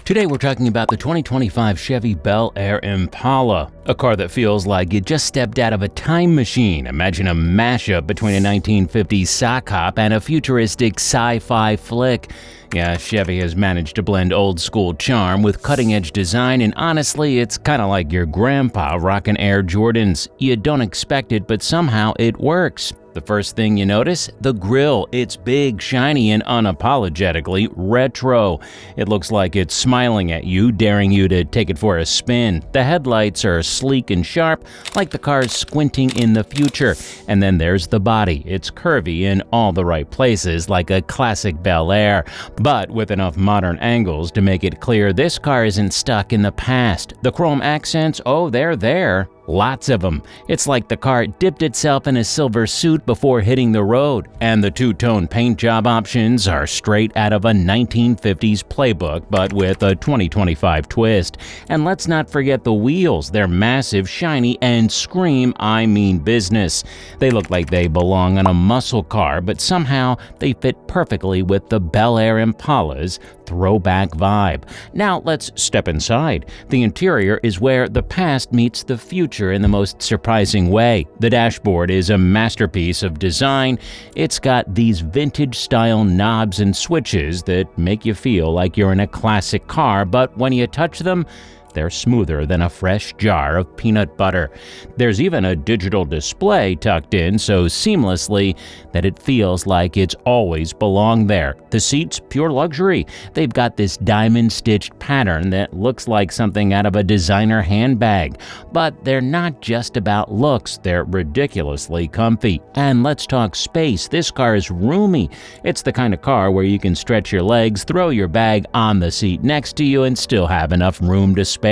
Today we're talking about the 2025 Chevy Bel Air Impala, a car that feels like it just stepped out of a time machine. Imagine a mashup between a 1950s sock hop and a futuristic sci-fi flick. Yeah, Chevy has managed to blend old-school charm with cutting-edge design, and honestly, it's kind of like your grandpa rocking Air Jordans. You don't expect it, but somehow it works. The first thing you notice? The grille. It's big, shiny, and unapologetically retro. It looks like it's smiling at you, daring you to take it for a spin. The headlights are sleek and sharp, like the car's squinting in the future. And then there's the body. It's curvy in all the right places, like a classic Bel Air, but with enough modern angles to make it clear this car isn't stuck in the past. The chrome accents, oh, they're there. Lots of them. It's like the car dipped itself in a silver suit before hitting the road, and the two-tone paint job options are straight out of a 1950s playbook, but with a 2025 twist. And let's not forget the wheels. They're massive, shiny, and scream, I mean business. They look like they belong on a muscle car, but somehow they fit perfectly with the Bel Air Impala's throwback vibe. Now let's step inside. The interior is where the past meets the future in the most surprising way. The dashboard is a masterpiece of design. It's got these vintage-style knobs and switches that make you feel like you're in a classic car, but when you touch them, they're smoother than a fresh jar of peanut butter. There's even a digital display tucked in so seamlessly that it feels like it's always belonged there. The seats, pure luxury. They've got this diamond-stitched pattern that looks like something out of a designer handbag. But they're not just about looks, they're ridiculously comfy. And let's talk space. This car is roomy. It's the kind of car where you can stretch your legs, throw your bag on the seat next to you, and still have enough room to spare.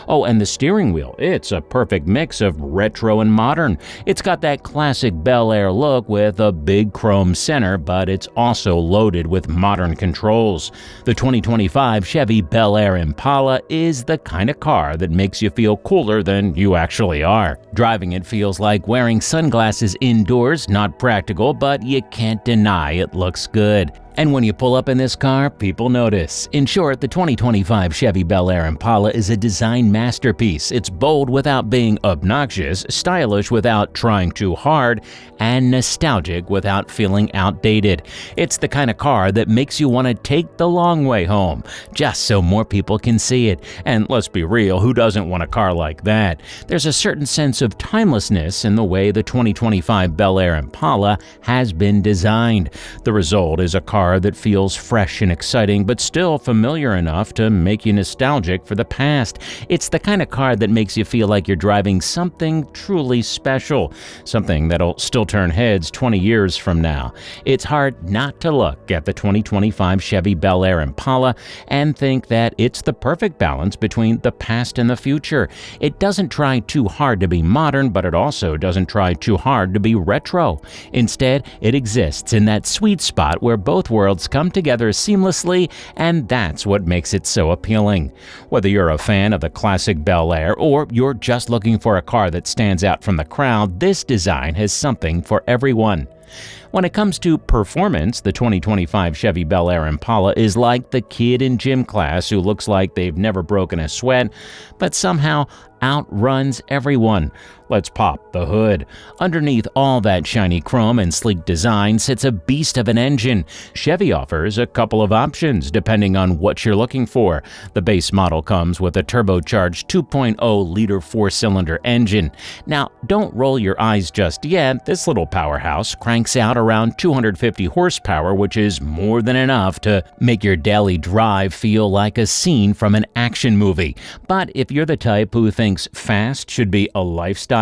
Oh, and the steering wheel. It's a perfect mix of retro and modern. It's got that classic Bel Air look with a big chrome center, but it's also loaded with modern controls. The 2025 Chevy Bel Air Impala is the kind of car that makes you feel cooler than you actually are. Driving it feels like wearing sunglasses indoors, not practical, but you can't deny it looks good. And when you pull up in this car, people notice. In short, the 2025 Chevy Bel Air Impala is a design masterpiece. It's bold without being obnoxious, stylish without trying too hard, and nostalgic without feeling outdated. It's the kind of car that makes you want to take the long way home, just so more people can see it. And let's be real, who doesn't want a car like that? There's a certain sense of timelessness in the way the 2025 Bel Air Impala has been designed. The result is a car that feels fresh and exciting, but still familiar enough to make you nostalgic for the past. It's the kind of car that makes you feel like you're driving something truly special, something that'll still turn heads 20 years from now. It's hard not to look at the 2025 Chevy Bel Air Impala and think that it's the perfect balance between the past and the future. It doesn't try too hard to be modern, but it also doesn't try too hard to be retro. Instead, it exists in that sweet spot where both worlds come together seamlessly, and that's what makes it so appealing. Whether you're a fan of the classic Bel Air or you're just looking for a car that stands out from the crowd, this design has something for everyone. When it comes to performance, the 2025 Chevy Bel Air Impala is like the kid in gym class who looks like they've never broken a sweat, but somehow outruns everyone. Let's pop the hood. Underneath all that shiny chrome and sleek design sits a beast of an engine. Chevy offers a couple of options depending on what you're looking for. The base model comes with a turbocharged 2.0-liter four-cylinder engine. Now, don't roll your eyes just yet. This little powerhouse cranks out around 250 horsepower, which is more than enough to make your daily drive feel like a scene from an action movie. But if you're the type who thinks fast should be a lifestyle,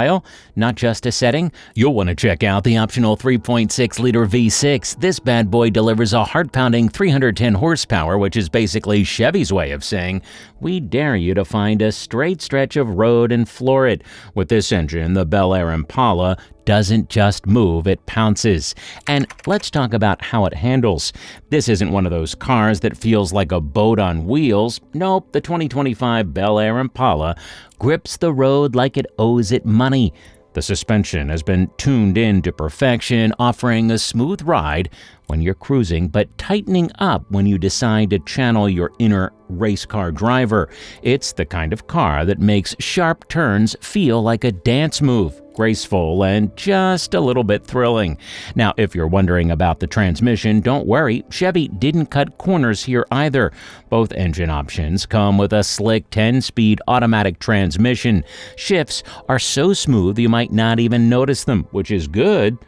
not just a setting, you'll want to check out the optional 3.6-liter V6. This bad boy delivers a heart-pounding 310 horsepower, which is basically Chevy's way of saying, we dare you to find a straight stretch of road and floor it. With this engine, the Bel Air Impala doesn't just move, it pounces. And let's talk about how it handles. This isn't one of those cars that feels like a boat on wheels. Nope, the 2025 Bel Air Impala grips the road like it owes it money. The suspension has been tuned in to perfection, offering a smooth ride when you're cruising, but tightening up when you decide to channel your inner race car driver. It's the kind of car that makes sharp turns feel like a dance move, graceful and just a little bit thrilling. Now, if you're wondering about the transmission, don't worry, Chevy didn't cut corners here either. Both engine options come with a slick 10-speed automatic transmission. Shifts are so smooth you might not even notice them, which is good.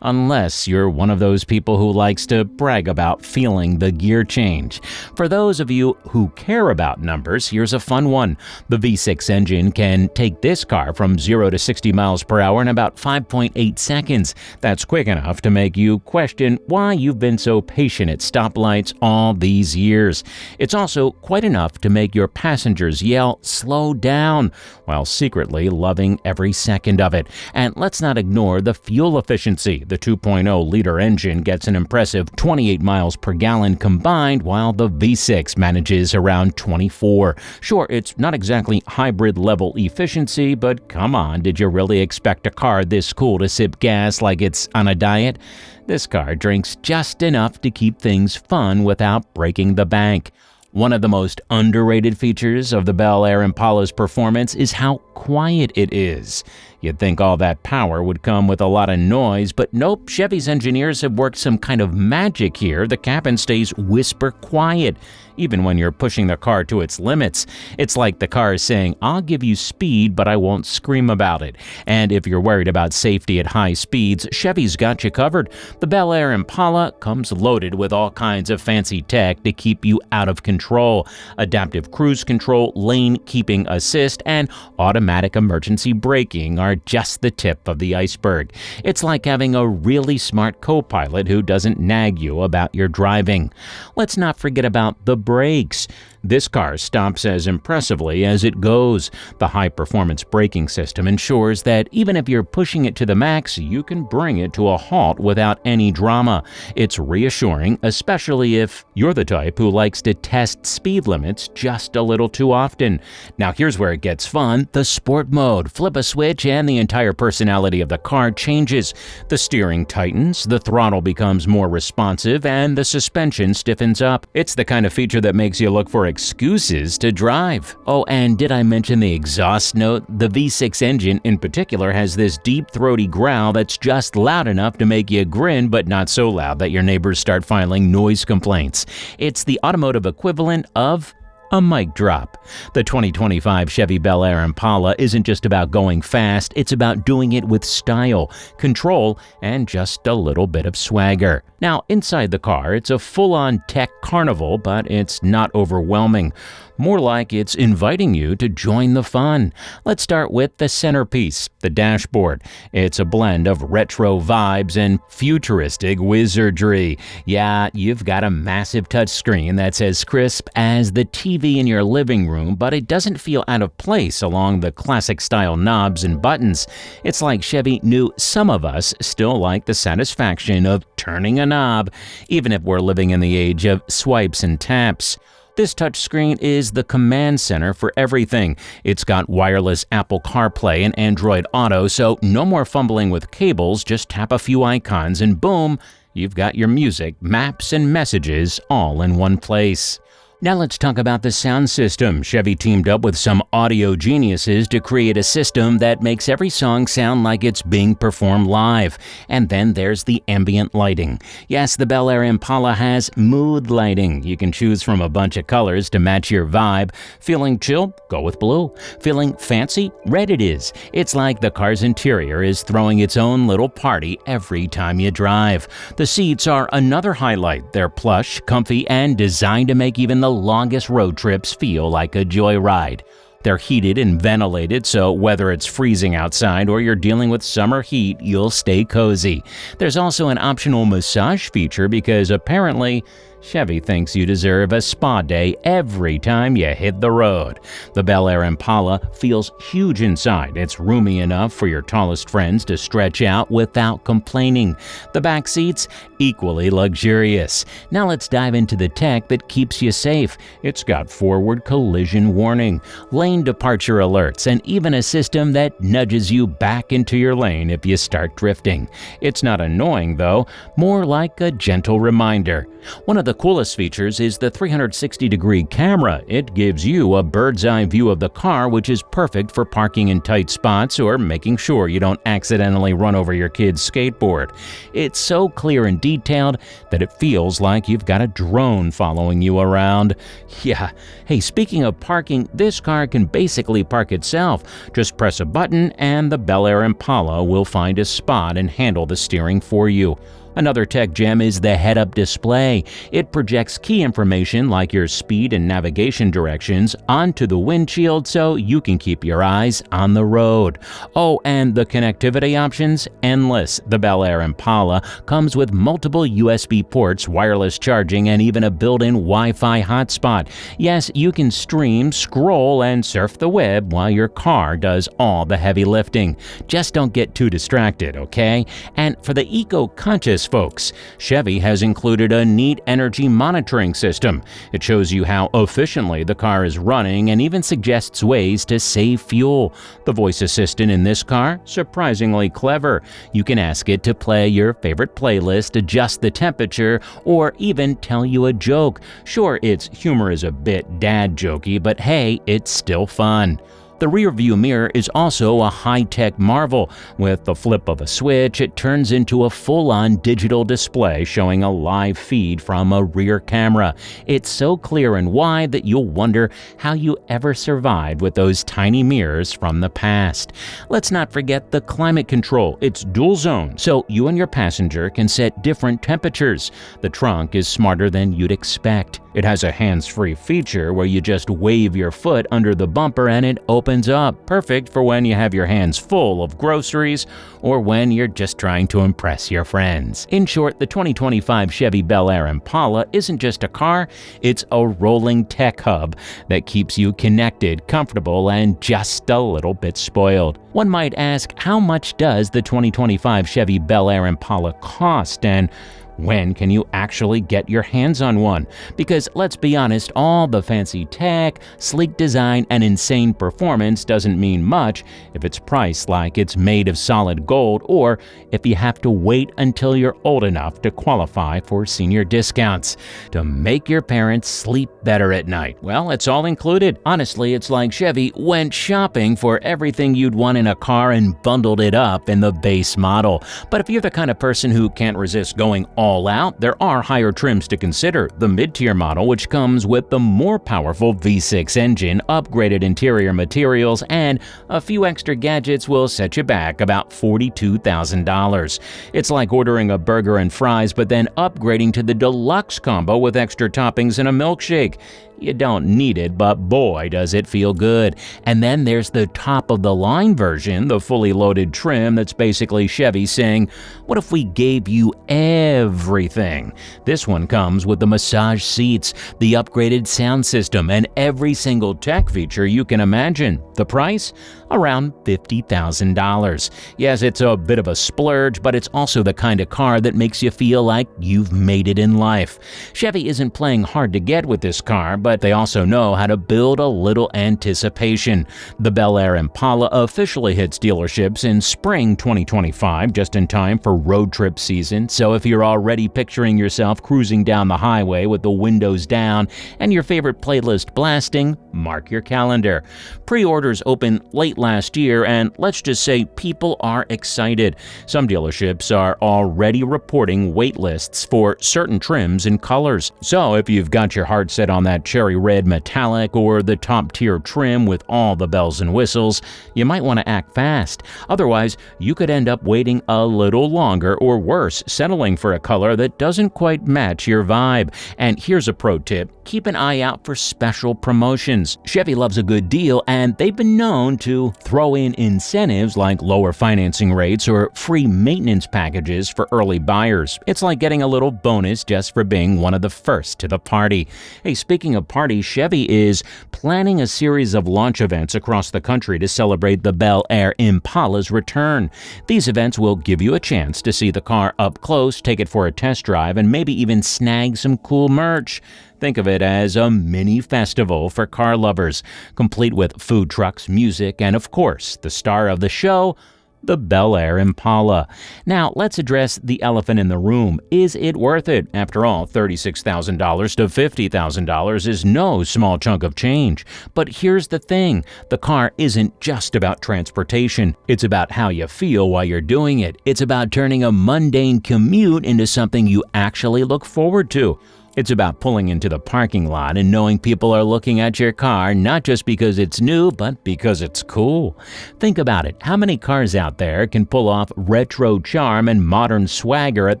Unless you're one of those people who likes to brag about feeling the gear change. For those of you who care about numbers, here's a fun one. The V6 engine can take this car from 0 to 60 miles per hour in about 5.8 seconds. That's quick enough to make you question why you've been so patient at stoplights all these years. It's also quite enough to make your passengers yell, "Slow down," while secretly loving every second of it. And let's not ignore the fuel efficiency. The 2.0-liter engine gets an impressive 28 miles per gallon combined, while the V6 manages around 24. Sure, it's not exactly hybrid-level efficiency, but come on, did you really expect a car this cool to sip gas like it's on a diet? This car drinks just enough to keep things fun without breaking the bank. One of the most underrated features of the Bel Air Impala's performance is how quiet it is. You'd think all that power would come with a lot of noise, but nope, Chevy's engineers have worked some kind of magic here. The cabin stays whisper quiet, even when you're pushing the car to its limits. It's like the car is saying, "I'll give you speed, but I won't scream about it." And if you're worried about safety at high speeds, Chevy's got you covered. The Bel Air Impala comes loaded with all kinds of fancy tech to keep you out of control. Adaptive cruise control, lane keeping assist, and automatic emergency braking are just the tip of the iceberg. It's like having a really smart co-pilot who doesn't nag you about your driving. Let's not forget about the brakes. This car stops as impressively as it goes. The high-performance braking system ensures that even if you're pushing it to the max, you can bring it to a halt without any drama. It's reassuring, especially if you're the type who likes to test speed limits just a little too often. Now here's where it gets fun. The sport mode. Flip a switch and the entire personality of the car changes. The steering tightens, the throttle becomes more responsive, and the suspension stiffens up. It's the kind of feature that makes you look for excuses to drive. Oh, and did I mention the exhaust note? The V6 engine in particular has this deep throaty growl that's just loud enough to make you grin, but not so loud that your neighbors start filing noise complaints. It's the automotive equivalent of a mic drop. The 2025 Chevy Bel Air Impala isn't just about going fast, it's about doing it with style, control, and just a little bit of swagger. Now, inside the car, it's a full-on tech carnival, but it's not overwhelming. More like it's inviting you to join the fun. Let's start with the centerpiece, the dashboard. It's a blend of retro vibes and futuristic wizardry. Yeah, you've got a massive touchscreen that's as crisp as the TV in your living room, but it doesn't feel out of place along the classic-style knobs and buttons. It's like Chevy knew some of us still like the satisfaction of turning a knob, even if we're living in the age of swipes and taps. This touchscreen is the command center for everything. It's got wireless Apple CarPlay and Android Auto, so no more fumbling with cables, just tap a few icons and boom, you've got your music, maps, and messages all in one place. Now let's talk about the sound system. Chevy teamed up with some audio geniuses to create a system that makes every song sound like it's being performed live. And then there's the ambient lighting. Yes, the Bel Air Impala has mood lighting. You can choose from a bunch of colors to match your vibe. Feeling chill? Go with blue. Feeling fancy? Red it is. It's like the car's interior is throwing its own little party every time you drive. The seats are another highlight. They're plush, comfy, and designed to make even the longest road trips feel like a joyride. They're heated and ventilated, so whether it's freezing outside or you're dealing with summer heat, you'll stay cozy. There's also an optional massage feature because apparently Chevy thinks you deserve a spa day every time you hit the road. The Bel Air Impala feels huge inside. It's roomy enough for your tallest friends to stretch out without complaining. The back seats, equally luxurious. Now let's dive into the tech that keeps you safe. It's got forward collision warning, lane departure alerts, and even a system that nudges you back into your lane if you start drifting. It's not annoying though, more like a gentle reminder. One of the coolest features is the 360-degree camera. It gives you a bird's eye view of the car, which is perfect for parking in tight spots or making sure you don't accidentally run over your kid's skateboard. It's so clear and detailed that it feels like you've got a drone following you around. Yeah, hey, speaking of parking, this car can basically park itself. Just press a button and the Bel Air Impala will find a spot and handle the steering for you. Another tech gem is the head-up display. It projects key information like your speed and navigation directions onto the windshield so you can keep your eyes on the road. Oh, and the connectivity options? Endless. The Bel Air Impala comes with multiple USB ports, wireless charging, and even a built-in Wi-Fi hotspot. Yes, you can stream, scroll, and surf the web while your car does all the heavy lifting. Just don't get too distracted, okay? And for the eco-conscious folks, Chevy has included a neat energy monitoring system. It shows you how efficiently the car is running and even suggests ways to save fuel. The voice assistant in this car, surprisingly clever. You can ask it to play your favorite playlist, adjust the temperature, or even tell you a joke. Sure, its humor is a bit dad jokey, but hey, it's still fun. The rear-view mirror is also a high-tech marvel. With the flip of a switch, it turns into a full-on digital display showing a live feed from a rear camera. It's so clear and wide that you'll wonder how you ever survived with those tiny mirrors from the past. Let's not forget the climate control. It's dual zone, so you and your passenger can set different temperatures. The trunk is smarter than you'd expect. It has a hands-free feature where you just wave your foot under the bumper and it opens up, perfect for when you have your hands full of groceries or when you're just trying to impress your friends. In short, the 2025 Chevy Bel Air Impala isn't just a car, it's a rolling tech hub that keeps you connected, comfortable, and just a little bit spoiled. One might ask, how much does the 2025 Chevy Bel Air Impala cost, and when can you actually get your hands on one? Because let's be honest, all the fancy tech, sleek design, and insane performance doesn't mean much if it's priced like it's made of solid gold or if you have to wait until you're old enough to qualify for senior discounts. To make your parents sleep better at night, well, it's all included. Honestly, it's like Chevy went shopping for everything you'd want in a car and bundled it up in the base model. But if you're the kind of person who can't resist going all out, there are higher trims to consider. The mid-tier model, which comes with the more powerful V6 engine, upgraded interior materials, and a few extra gadgets will set you back about $42,000. It's like ordering a burger and fries but then upgrading to the deluxe combo with extra toppings and a milkshake. You don't need it, but boy, does it feel good. And then there's the top-of-the-line version, the fully loaded trim that's basically Chevy saying, what if we gave you everything? This one comes with the massage seats, the upgraded sound system, and every single tech feature you can imagine. The price? Around $50,000. Yes, it's a bit of a splurge, but it's also the kind of car that makes you feel like you've made it in life. Chevy isn't playing hard to get with this car, but they also know how to build a little anticipation. The Bel Air Impala officially hits dealerships in spring 2025, just in time for road trip season. So if you're already picturing yourself cruising down the highway with the windows down and your favorite playlist blasting, mark your calendar. Pre-orders opened late last year, and let's just say people are excited. Some dealerships are already reporting wait lists for certain trims and colors. So if you've got your heart set on that cherry red metallic or the top-tier trim with all the bells and whistles, you might want to act fast. Otherwise, you could end up waiting a little longer, or worse, settling for a color that doesn't quite match your vibe. And here's a pro tip. keep an eye out for special promotions. Chevy loves a good deal, and they've been known to throw in incentives like lower financing rates or free maintenance packages for early buyers. It's like getting a little bonus just for being one of the first to the party. Hey, speaking of parties, Chevy is planning a series of launch events across the country to celebrate the Bel Air Impala's return. These events will give you a chance to see the car up close, take it for a test drive, and maybe even snag some cool merch. Think of it as a mini festival for car lovers, complete with food trucks, music, and of course, the star of the show, the Bel Air Impala. Now, let's address the elephant in the room. Is it worth it? After all, $36,000 to $50,000 is no small chunk of change. But here's the thing. The car isn't just about transportation. It's about how you feel while you're doing it. It's about turning a mundane commute into something you actually look forward to. It's about pulling into the parking lot and knowing people are looking at your car not just because it's new, but because it's cool. Think about it. How many cars out there can pull off retro charm and modern swagger at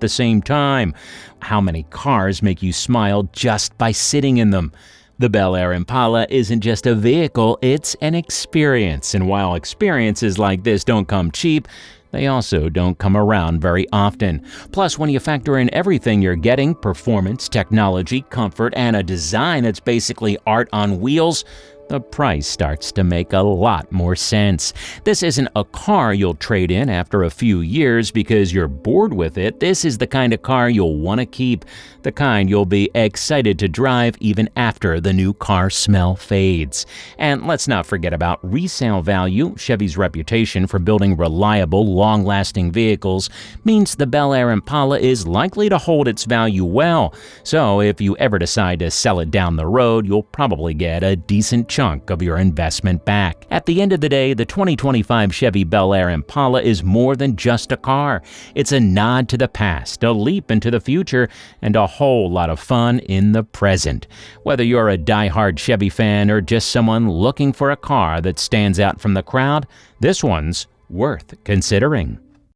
the same time? How many cars make you smile just by sitting in them? The Bel Air Impala isn't just a vehicle, it's an experience. And while experiences like this don't come cheap, they also don't come around very often. Plus, when you factor in everything you're getting, performance, technology, comfort, and a design that's basically art on wheels, the price starts to make a lot more sense. This isn't a car you'll trade in after a few years because you're bored with it. This is the kind of car you'll want to keep, the kind you'll be excited to drive even after the new car smell fades. And let's not forget about resale value. Chevy's reputation for building reliable, long-lasting vehicles means the Bel Air Impala is likely to hold its value well. So if you ever decide to sell it down the road, you'll probably get a decent chunk of your investment back. At the end of the day, the 2025 Chevy Bel Air Impala is more than just a car. It's a nod to the past, a leap into the future, and a whole lot of fun in the present. Whether you're a die-hard Chevy fan or just someone looking for a car that stands out from the crowd, this one's worth considering.